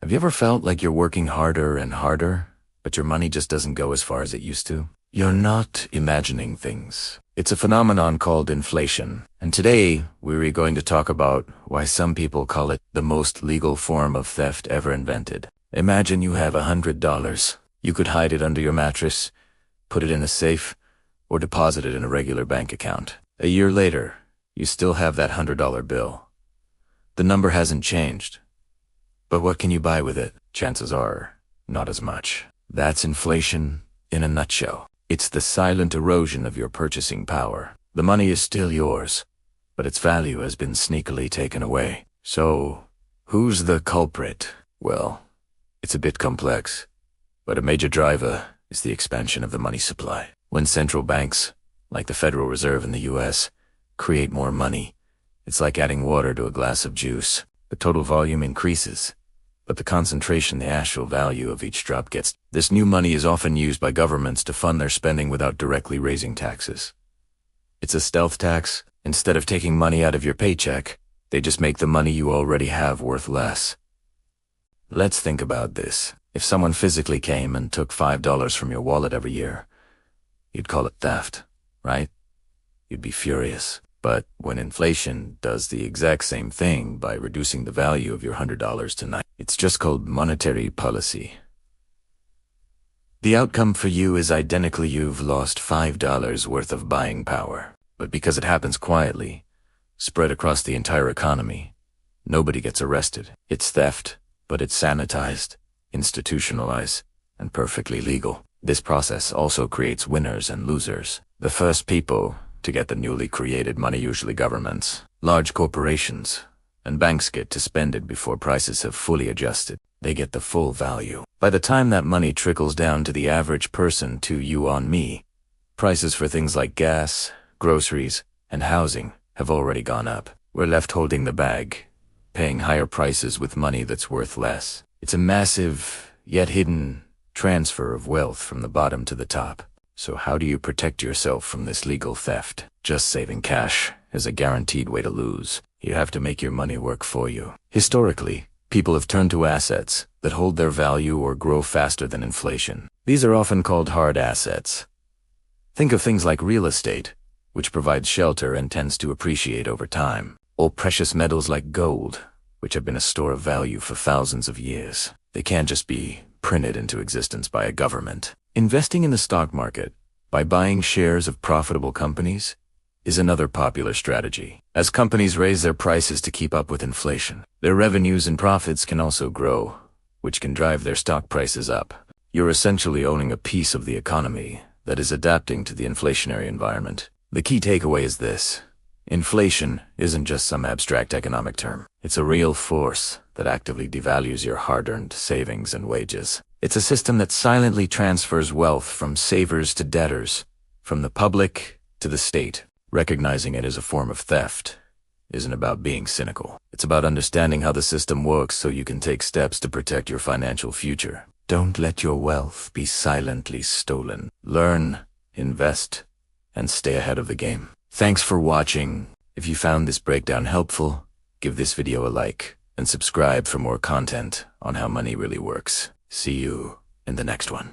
Have you ever felt like you're working harder and harder, but your money just doesn't go as far as it used to? You're not imagining things. It's a phenomenon called inflation. And today, we're going to talk about why some people call it the most legal form of theft ever invented. Imagine you have $100. You could hide it under your mattress, put it in a safe, or deposit it in a regular bank account. A year later, you still have that $100 bill. The number hasn't changed. But what can you buy with it? Chances are, not as much. That's inflation in a nutshell. It's the silent erosion of your purchasing power. The money is still yours, but its value has been sneakily taken away. So, who's the culprit? Well, it's a bit complex, but a major driver is the expansion of the money supply. When central banks, like the Federal Reserve in the US, create more money, it's like adding water to a glass of juice. The total volume increases, but the concentration, the actual value of each drop gets. This new money is often used by governments to fund their spending without directly raising taxes. It's a stealth tax. Instead of taking money out of your paycheck, they just make the money you already have worth less. Let's think about this. If someone physically came and took $5 from your wallet every year, you'd call it theft, right? You'd be furious. But when inflation does the exact same thing by reducing the value of your $100 to $9, it's just called monetary policy. The outcome for you is identically you've lost $5 worth of buying power. But because it happens quietly, spread across the entire economy, nobody gets arrested. It's theft, but it's sanitized, institutionalized, and perfectly legal. This process also creates winners and losers. The first people to get the newly created money, usually governments, large corporations, and banks get to spend it before prices have fully adjusted. They get the full value. By the time that money trickles down to the average person, to you on me, prices for things like gas, groceries, and housing have already gone up. We're left holding the bag, paying higher prices with money that's worth less. It's a massive, yet hidden, transfer of wealth from the bottom to the top. So how do you protect yourself from this legal theft? Just saving cash is a guaranteed way to lose. You have to make your money work for you. Historically, people have turned to assets that hold their value or grow faster than inflation. These are often called hard assets. Think of things like real estate, which provides shelter and tends to appreciate over time, or precious metals like gold, which have been a store of value for thousands of years. They can't just be printed into existence by a government. Investing in the stock market, by buying shares of profitable companies, is another popular strategy. As companies raise their prices to keep up with inflation, their revenues and profits can also grow, which can drive their stock prices up. You're essentially owning a piece of the economy that is adapting to the inflationary environment. The key takeaway is this: inflation isn't just some abstract economic term. It's a real force that actively devalues your hard-earned savings and wages. It's a system that silently transfers wealth from savers to debtors, from the public to the state. Recognizing it as a form of theft isn't about being cynical. It's about understanding how the system works so you can take steps to protect your financial future. Don't let your wealth be silently stolen. Learn, invest, and stay ahead of the game. Thanks for watching. If you found this breakdown helpful, give this video a like and subscribe for more content on how money really works. See you in the next one.